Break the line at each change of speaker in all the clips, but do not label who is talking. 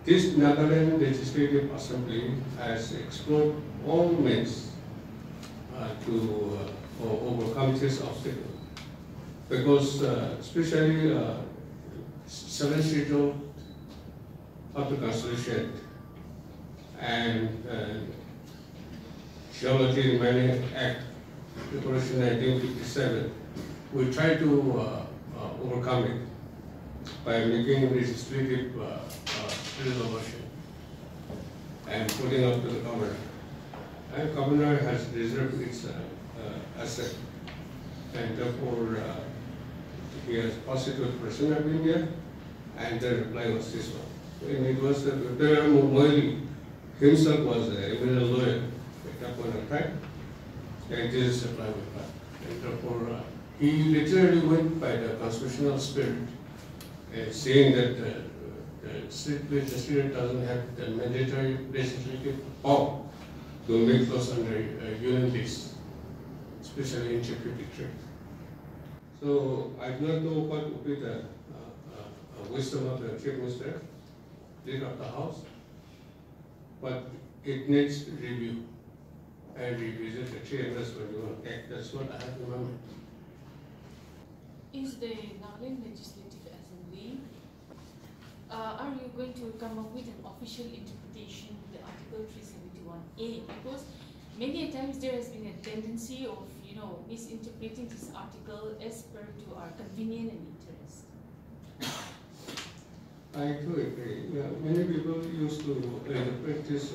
This Nagaland Legislative Assembly has explored all means to overcome this obstacle, because especially 7th Schedule of the Constitution and Geology and Mining Act, Preparation 1957, we try to overcome it by making legislative resolution and putting up to the governor. And governor has reserved its asset, and therefore he has positive person of India, and the reply was this one. And it was Moili himself was a criminal lawyer at that point of time, and this is reply with that. And therefore he literally went by the constitutional spirit, saying that the state legislature doesn't have the mandatory legislative power to make laws under union list, especially in Chapter 53. So I do not know what would be the wisdom of the Chief Minister, leader of the House, but it needs review and revisit the Chambers when you want to act. That's what I have in mind.
Is the Nagaland Legislative Assembly, are you going to come up with an official interpretation of the Article 371A? Because many times there has been a tendency of, misinterpreting this article as per to our convenience and interest.
I do agree. Yeah, many people used to interpret this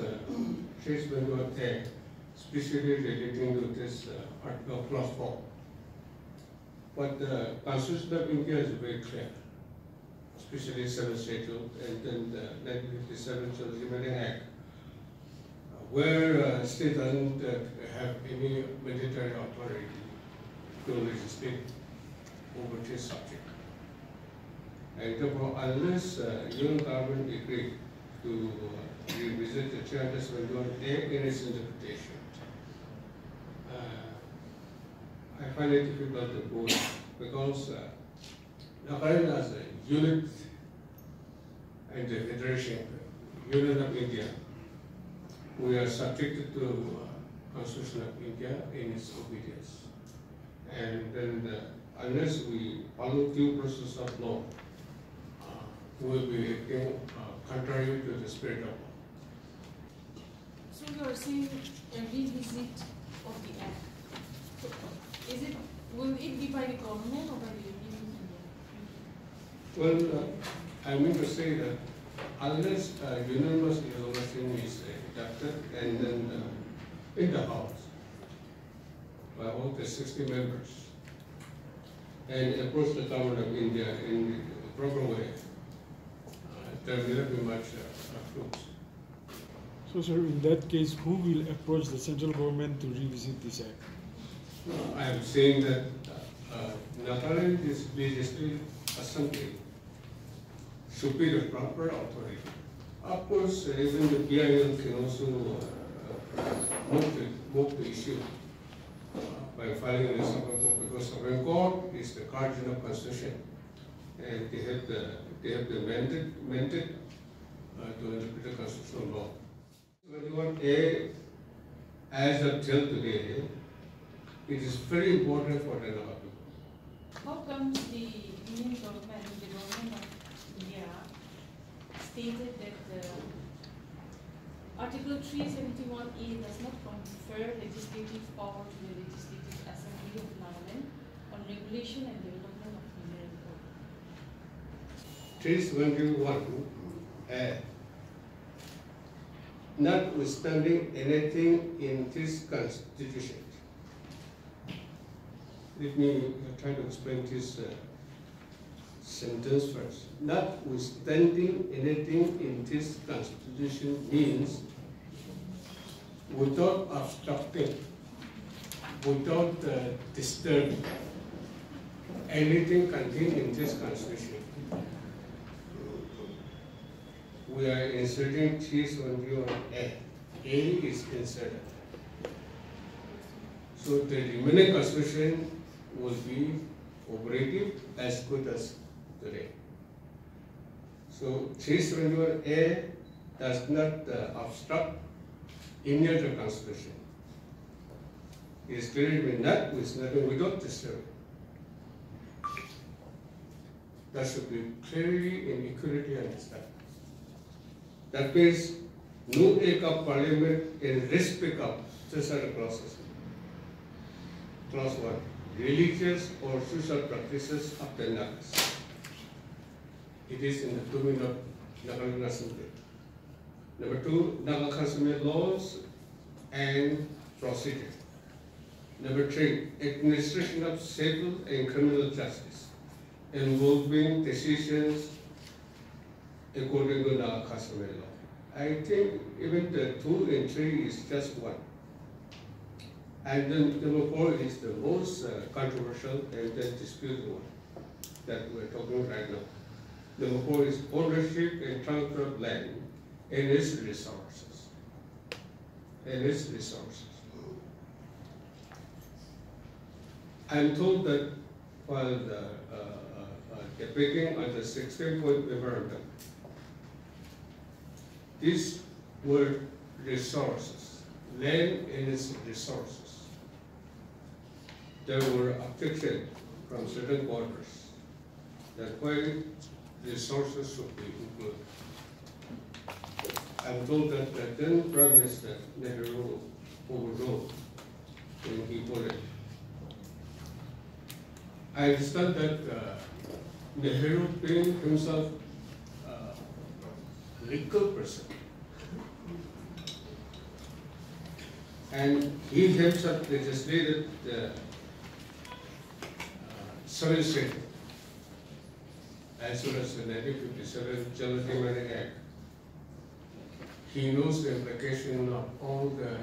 Case Manual Act, especially relating to this Article Clause 4. But the Constitution of India is very clear, especially 7th Schedule and then the 1957 Geology and Mining Act, where state doesn't have any mandatory authority to legislate over this subject. And therefore, unless union government agree to revisit the Chambers Manual in its interpretation, I find it difficult to go because Nagaland as a unit and the Federation, Union of India, we are subjected to Constitution of India in its obedience. And then unless we follow due process of law, we will be acting contrary to the spirit of law.
So you are saying a revisit of the Act. So will it be by the government or by the Union?
Well, I mean to say that unless unanimous resolution is adopted and then in the House by all the 60 members and approach the government of India in the proper way, there will not be much fruits.
So, sir, in that case, who will approach the central government to revisit this act?
I am saying that Nagaland Legislative Assembly should be the proper authority. Of course, even the PIL can also move the issue by filing in the Supreme Court, because Supreme Court is the guardian of Constitution, and they have the mandate to interpret the constitutional law. 21A, as of till today, it is very important for the Naga people.
How comes the Indian government, the government of India, stated that Article 371A does not confer legislative power to the Legislative Assembly of Nagaland on regulation and development of mineral coal?
371, notwithstanding anything in this Constitution. Let me try to explain this sentence first. Notwithstanding anything in this Constitution means without obstructing, without disturbing anything contained in this Constitution. We are inserting 371A. A is inserted. So the remaining Constitution will be operative as good as today. So 371A does not obstruct any other constitution. It is clearly not with nothing without disturbing. That should be clearly and equally understood. That means no act of parliament in respect of social clauses. Clause 1. Religious or social practices of the Nagas. It is in the domain of Nagaland Assembly. Number 2, Naga consumer laws and procedure. Number 3, administration of civil and criminal justice involving decisions according to Naga consumer law. I think even the 2 and 3 is just one. And then number 4 is the most controversial and the disputed one that we're talking right now. Number 4 is ownership and transfer of land and its resources. I'm told that while debating on the 16-point memorandum, these were resources, land and its resources. There were objections from certain quarters that why resources should be included. I'm told that the then Prime Minister Nehru overruled when he voted. I understand that Nehru being himself a legal person, and he himself legislated the 7th State as well as the 1957 General Demanding Act. He knows the implication of all the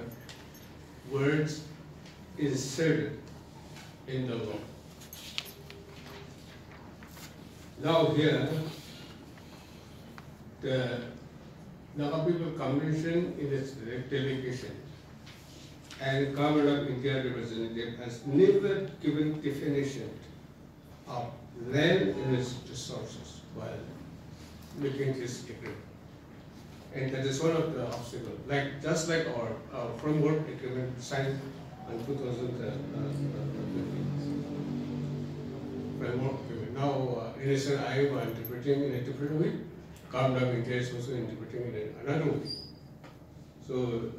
words inserted in the law. Now here, the Naga People Convention in its delegation and Government of India representative has never given definition of land and its resources while making this agreement. And that is one of the obstacles. Just like our framework agreement signed in 2015. Framework agreement. Now, Innocent Iowa interpreting in a different way. Government of India is also interpreting it in another way. So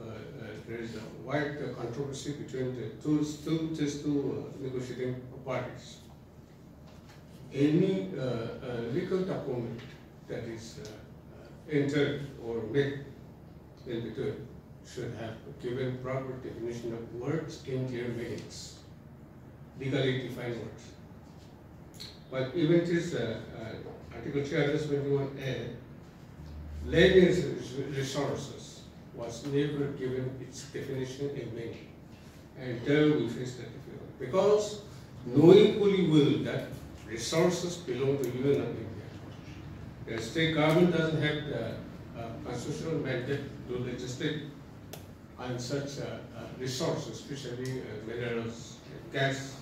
there is a wide controversy between these two negotiating parties. Any legal document that is entered or made in between should have given proper definition of words in their meanings, legally defined words. But even this Article 321A, land resources was never given its definition and meaning. And there we face that difficulty. Because knowing fully well that resources belong to Union of India, the state government doesn't have the constitutional mandate to legislate on such resources, especially minerals, gas,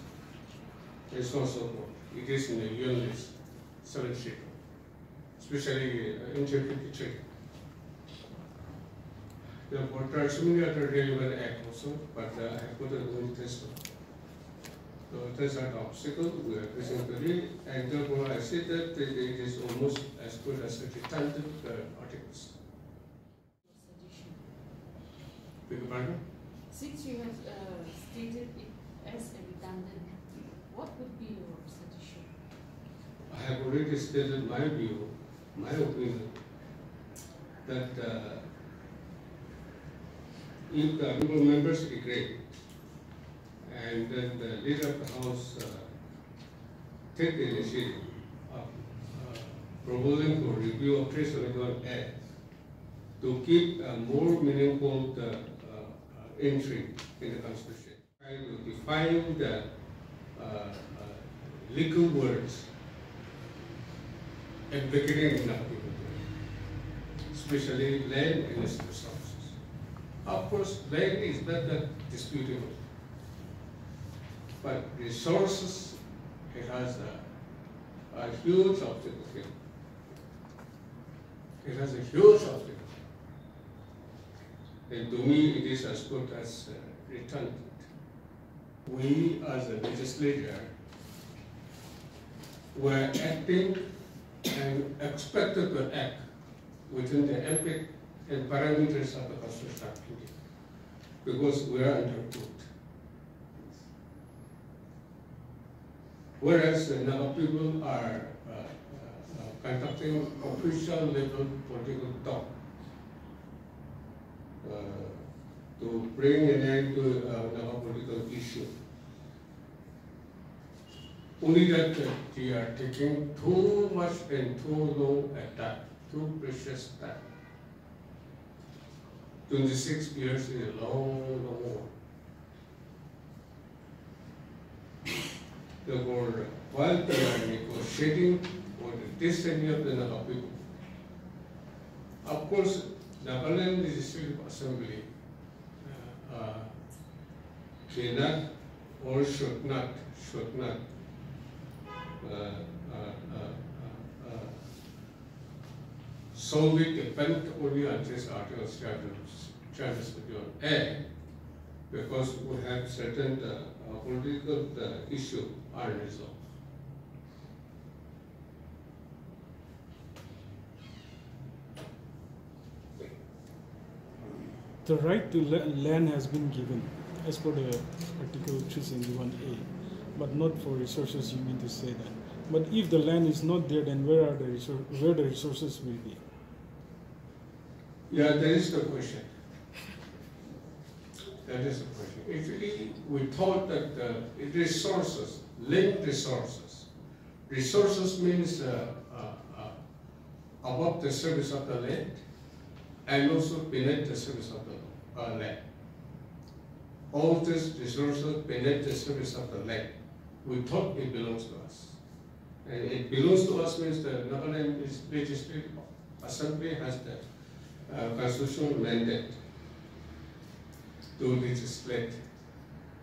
and so on and so forth. It is in the UN list, 7th Schedule, especially Imchen 53. Therefore, there are so many other relevant acts also, but I have put it in this one. So these are the obstacles we are facing today, and therefore I say that it is almost as good as a redundant articles. Beg your pardon?
Since you have stated it as a redundant, what would be your suggestion?
I have already stated my view, my opinion, that if the people members agree, and then the leader of the House take the initiative of proposing for review of 371A to keep a more meaningful entry in the Constitution. Trying to define the legal words implicating enough people, especially land and its resources. Of course, land is not that disputable. But resources, it has a huge obstacle here. It has a huge obstacle. And to me, it is as good as returned. We, as a legislature, were acting and expected to act within the ambit and parameters of the constitutional activity, because we are understood. Whereas the Naga people are conducting official level political talk to bring an end to Naga political issue. Only that they are taking too much and too long a time, too precious time. 26 years is a long, long war. Therefore, while they are negotiating for the destiny of the Naga people, of course, Nagaland Legislative Assembly cannot or should not solely depend only on this Article 371A, because we have certain political issue unresolved.
The right to land has been given as per the Article 371A, but not for resources. You mean to say that? But if the land is not there, then where the resources will be?
Yeah, that is the question. That is the question. Actually, we thought that resources, land resources. Resources means above the surface of the land and also beneath the surface of the land. All these resources beneath the surface of the land, we thought it belongs to us. And it belongs to us means the Nagaland Legislative Assembly has the constitutional mandate to legislate.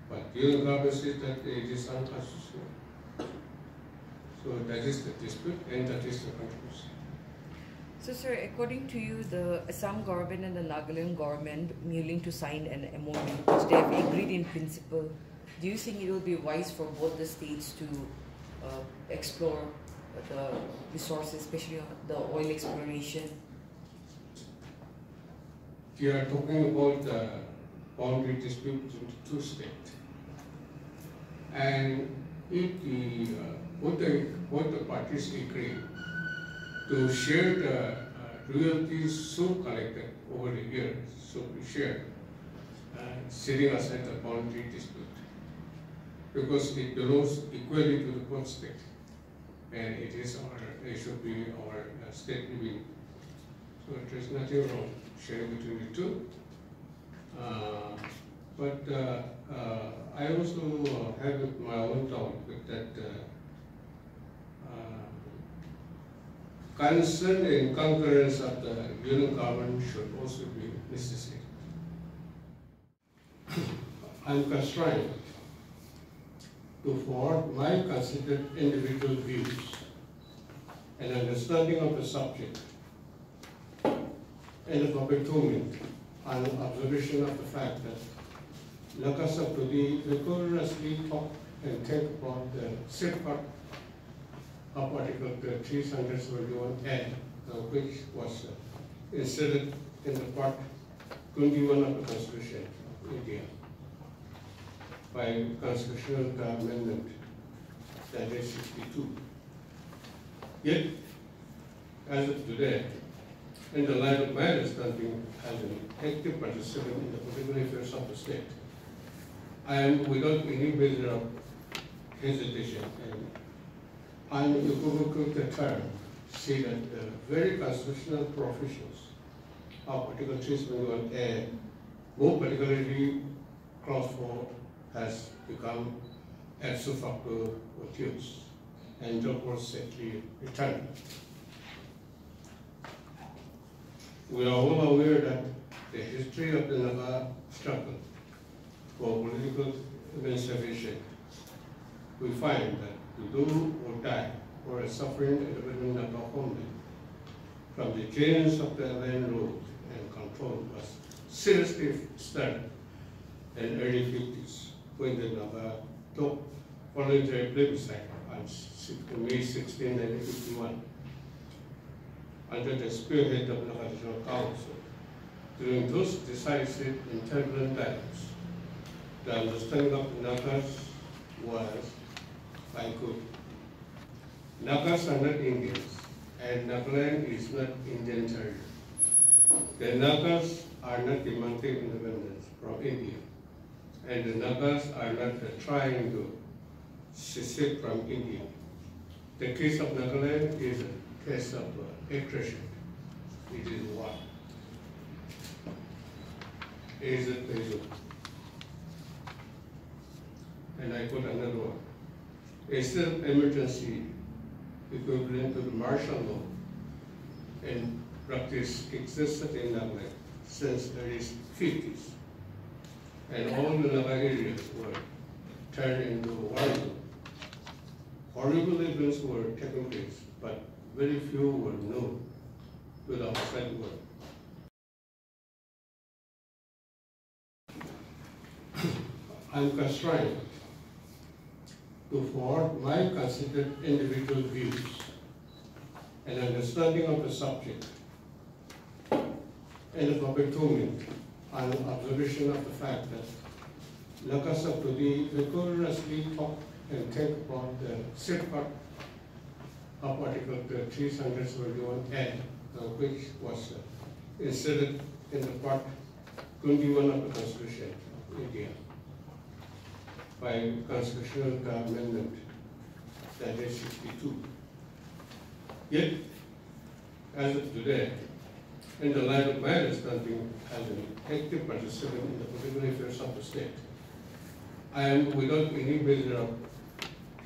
But the government says that it is unconstitutional. So that is the dispute and that is the controversy.
So, sir, according to you, the Assam government and the Nagaland government willing to sign an MOU, which they have agreed in principle, do you think it will be wise for both the states to explore the resources, especially the oil exploration?
You are talking about the boundary dispute between the two states. And if both the parties agree to share the royalties so collected over the years, so we share, setting aside the boundary dispute, because it belongs equally to the both states, and it should be our state living. So there is nothing wrong sharing between the two. But I also have my own thought with that concern and concurrence of the union government should also be necessary. I am constrained to forward my considered individual views and understanding of the subject and the public domain on observation of the fact that Nagas of today vigorously talk and think about the safeguard of Article 371A, which was inserted in the Part 21 of the Constitution of India by Constitutional Amendment 1962. Yet, as of today, in the light of my understanding as an active participant in the political affairs of the state, I am without any measure of hesitation and unequivocal term say that the very constitutional provisions of Article 371A, more particularly Clause 4, has become ipso facto use and therefore safely returned. We are all aware that the history of the Naga struggle for political emancipation, we find that to do or die for a suffering independent Naga homeland from the chains of the land rule and control was seriously started in early 50s when the Naga took voluntary plebiscite on May 16, 1951 under the spearhead of Nagaland Council. During those decisive and turbulent times, the understanding of Nagas was by good. Nagas are not Indians, and Nagaland is not Indian territory. The Nagas are not demanding independence from India, and the Nagas are not trying to secede from India. The case of Nagaland is a case of aggression. It is war. Is a pleasure. And I put another one. A state of emergency equivalent to the martial law in practice existed in Nagaland since the early 50s. And all the Naga areas were turned into war zone. Horrible events were taking place, but very few were known to the outside world. I'm constrained to forward my considered individual views and understanding of the subject and the public domain on observation of the fact that Nagas of today vigorously talk and think about the safeguard of Article 371N, which was inserted in the Part 21 of the Constitution of India by Constitutional Amendment 1962. Yet, as of today, in the light of my understanding as an active participant in the political affairs of the state, I am without any measure of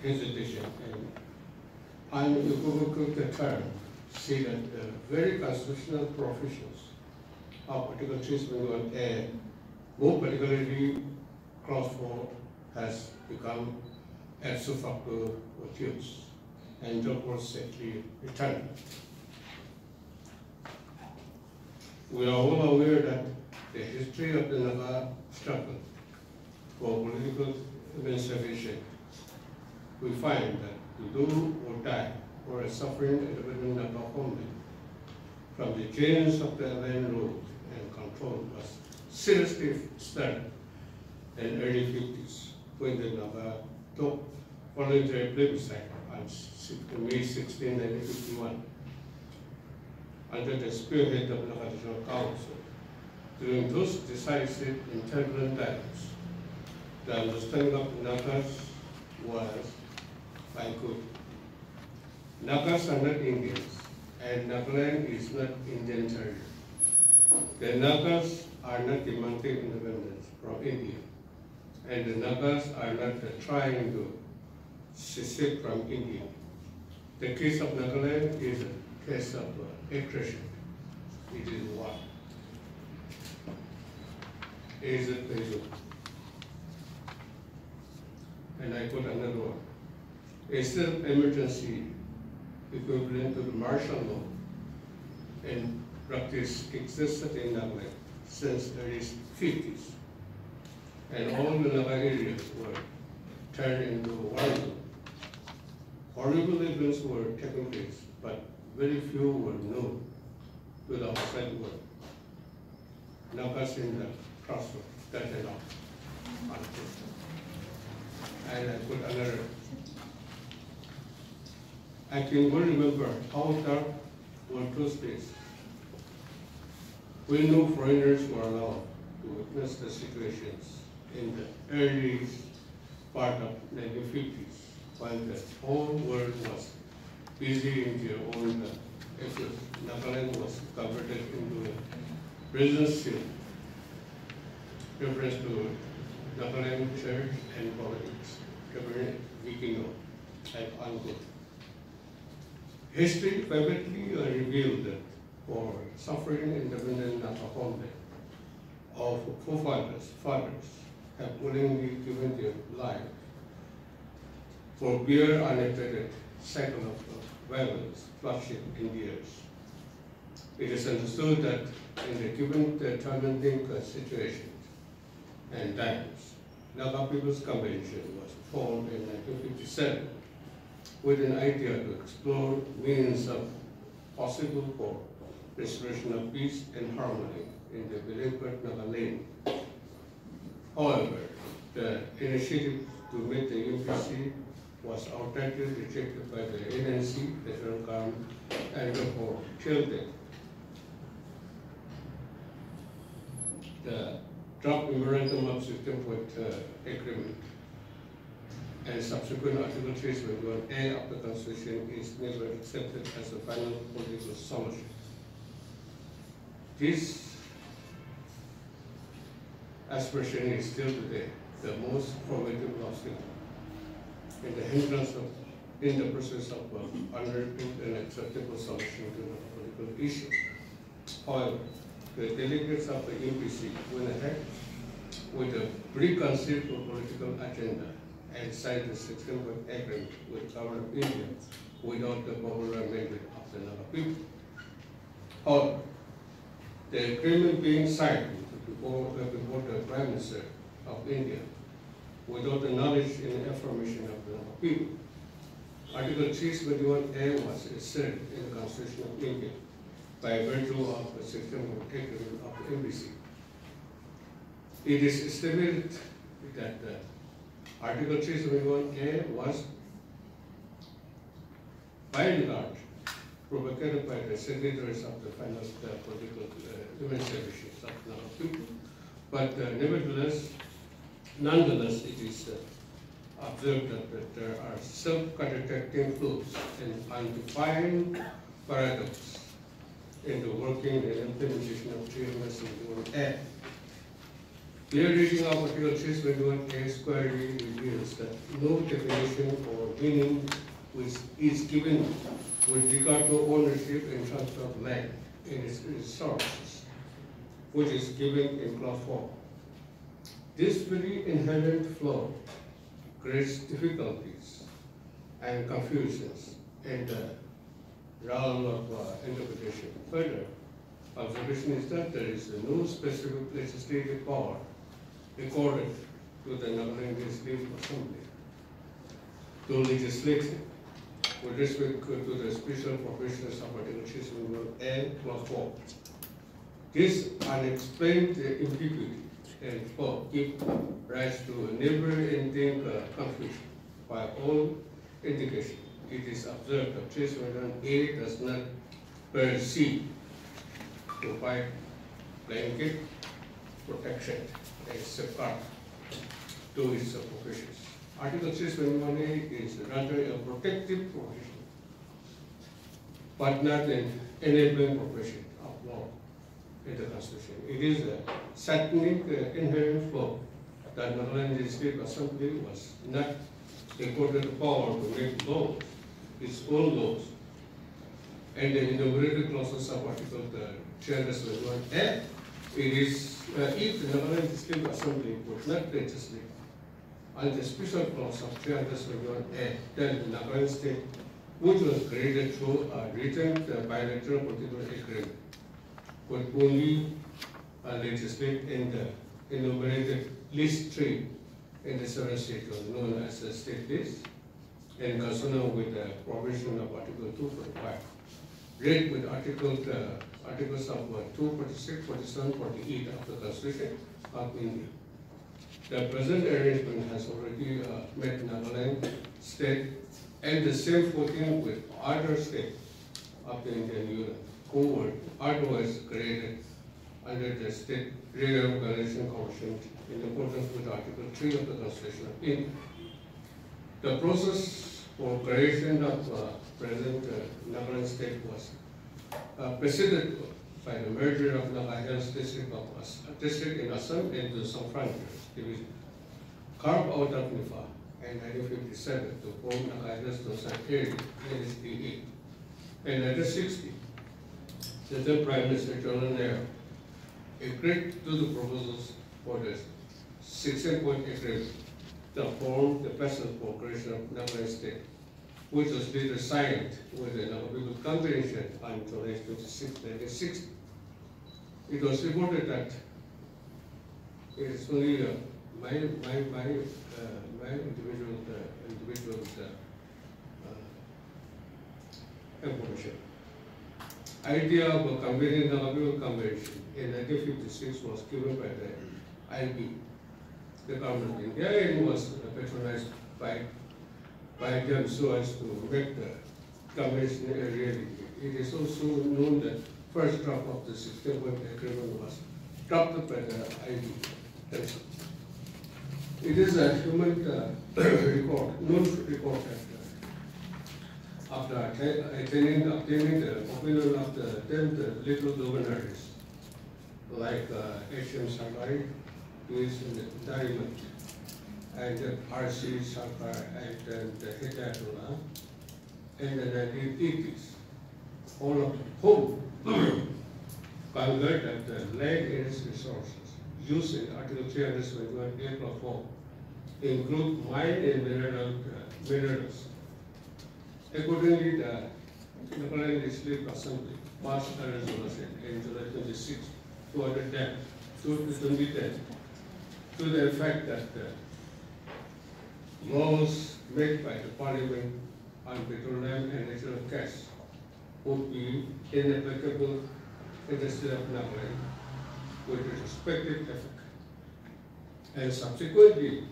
hesitation and unequivocal term say that the very constitutional provisions of Article 371A, more particularly Clause 4, has become ipso facto use and therefore safely returned. We are all aware that the history of the Naga struggle for political emancipation, we find that to do or die for a suffering independent Naga homeland from the chains of the land rule and control was seriously started in early 50s when the Naga took voluntary plebiscite on May 16, 1951 under the spearhead of Nagaland Council. During those decisive and turbulent times, the understanding of Nagas was by good. Nagas are not Indians, and Nagaland is not Indian territory. The Nagas are not demanding independence from India, and the Nagas are not trying to secede from India. The case of Nagaland is a case of aggression. It is war. Is a pleasure. And I put another one. A state of emergency equivalent to the martial law in practice existed in Nagaland since the early 50s. And all the Naga areas were turned into war zone. Horrible events were taking place, but very few were known to the outside world. Nagas in the crossroad, that's enough. And I put another. I can well remember how dark were those days. We know foreigners were allowed to witness the situations in the early part of 1950s, when the whole world was busy in their own efforts. Nagaland was converted into a prison cell, reference to Nagaland church and politics, Reverend Vikino and unquote. History vividly revealed that for suffering independent Naga homeland, of fathers have willingly given their life for bare unabated cycle of violence, bloodshed in the years. It is understood that in the given challenging situations and times, Naga People's Convention was formed in 1957 with an idea to explore means of possible for restoration of peace and harmony in the beleaguered Nagaland. However, the initiative to meet the UPC was outrightly rejected by the NNC, the federal government, and therefore killed it. The draft memorandum of system agreement and subsequent Article 371A of the Constitution is never accepted as a final political solution. This aspiration is still today the most formidable obstacle in the hindrance of, in the process of unearthing an acceptable solution to the political issue. However, the delegates of the UPC went ahead with a preconceived political agenda and signed the subsequent agreement with the government of India without the popular mandate of the Naga people. However, the agreement being signed before the Prime Minister of India without the knowledge and affirmation of the Naga people. Article 371A was inserted in the Constitution of India by virtue of the subsequent agreement of the embassy. It is estimated that Article 371A was by and large propagated by the signatories of the final political administrations of Naga people, but nonetheless, it is observed that there are self-contradicting clues and undefined paradoxes in the working and implementation of 371A. Clear reading of Article 371A squarely reveals that no definition or meaning which is given with regard to ownership and transfer of land and its resources, which is given in Clause 4. This very inherent flaw creates difficulties and confusions in the realm of interpretation. Further, observation is that there is no specific legislative power accorded to the Nagaland Legislative Assembly to legislate with respect to the special provisions of Article 371A Clause 4. This unexplained ambiguity and flaw give rise to a never-ending confusion. By all indication, it is observed that 371A does not per se provide blanket protection and safeguard to its provisions. Article 371A is rather a protective provision, but not an enabling provision of law in the Constitution. It is a satanic inherent flaw that Nagaland Legislative Assembly was not accorded the power to make laws, its own laws, and the enumerated clauses of Article 371A. It is, if the Nagaland Legislative Assembly would not legislate on the special clause of 371A, then the Nagaland state, which was created through a written bilateral political agreement, would only legislate in the enumerated list 3 in the 7th schedule, known as the state list, in consonant with the provision of Article 245. Read with articles of 246, 47, 48 of the Constitution of India. The present arrangement has already made Nagaland state and the same footing with other states of the Indian Union who were otherwise created under the State Reorganization Commission in accordance with Article 3 of the Constitution of India. The process for creation of present Nagaland state was preceded by the merger of Nagaland district in Assam into some frontiers division, carved out of Nifa in 1957 to form Nagaland Dosan area, NSDE. In 1960, the then Prime Minister John Nair agreed to the proposals for the 16-point agreement that formed the basis for creation of Nagaland state, which was later signed with the Nagaland Convention on July 26, 1960. It was reported that it is only my individual information. Idea of convening the Nagaland Convention in 1956 was given by the IB, the government of India, and was patronized by them so as to make the convention a reality. It is also known that first draft of the 16-point agreement was drafted by the IB. It is a human record, known record that after obtaining the opinion of the 10th little governors like H.M. Sarkari, who is in the Diamond, and R.C. Sarkar and the Hidayatullah, and the 1980s, all of whom convert that the land and its resources used in Article 371 Clause 4 include mine and minerals. Accordingly, the Nagaland Legislative Assembly passed a resolution in July 26, 2010, to the effect that the laws made by the Parliament on petroleum and natural gas would be inapplicable in the state of Nagaland with respective effect. And subsequently,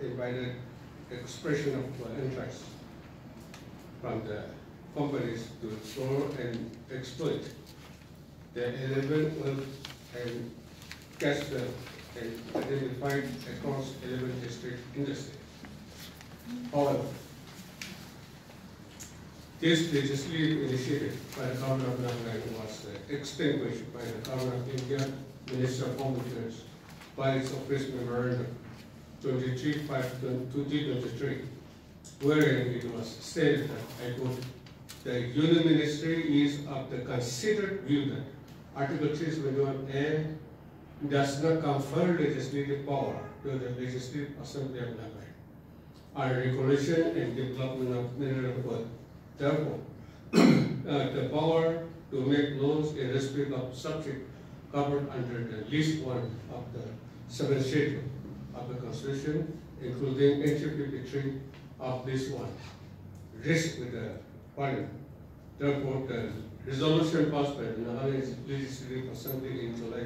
invited expression of interest from the companies to explore and exploit the 11 oil and gas wells and identified across 11 districts in the state. However, this legislative initiative by the government of Nagaland was extinguished by the government of India, Minister of Home Affairs, by its office memorandum 23/5/2023, wherein it was stated that, I quote, the Union Ministry is of the considered view that Article 371A does not confer legislative power to the Legislative Assembly of Nagaland on regulation and development of mineral wealth. Therefore, the power to make laws in respect of subject covered under the list 1 of the 7th schedule of the Constitution, including Entry 53 of this 1, rests with the Parliament. Therefore, the resolution passed by the Nagaland Legislative Assembly in July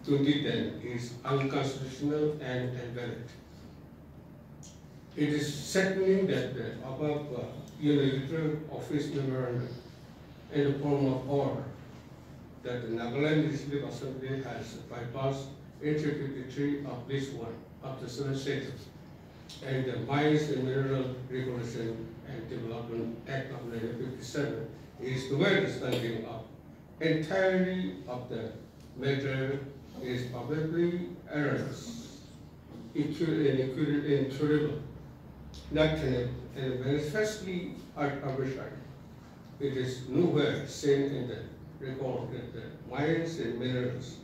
2010 is unconstitutional and invalid. It is certainly that the above unilateral office memorandum in the form of order that the Nagaland Legislative Assembly has bypassed Entry 53 of this 1 of the 7th schedule and the Mines and Mineral Regulation and Development Act of 1957 is to my understanding of entirely of the matter is publicly erroneous, incurable, not tenable, and manifestly arbitrary. It is nowhere seen in the record that the Mines and Minerals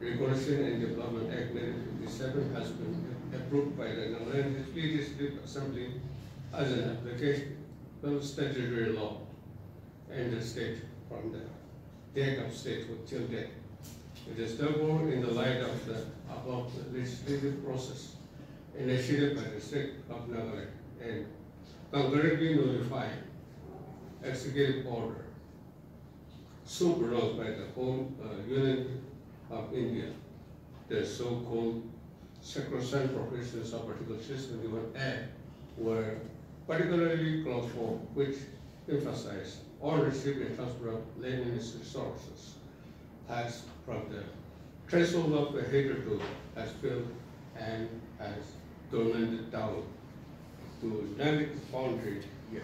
Regulation and Development Act 1957 has been approved by the Nagaland Legislative Assembly as an application of statutory law in the state from the date of statehood till date. It is therefore in the light of the above legislative process initiated by the state of Nagaland and concurrently notifying executive order so pronounced by the Home Union of India, the so-called sacrosanct provisions of Article 371A were particularly Clause 4, which emphasized ownership and transfer of land and its resources has from the threshold of the hitherto has filled and has dormanted down to non boundary yet.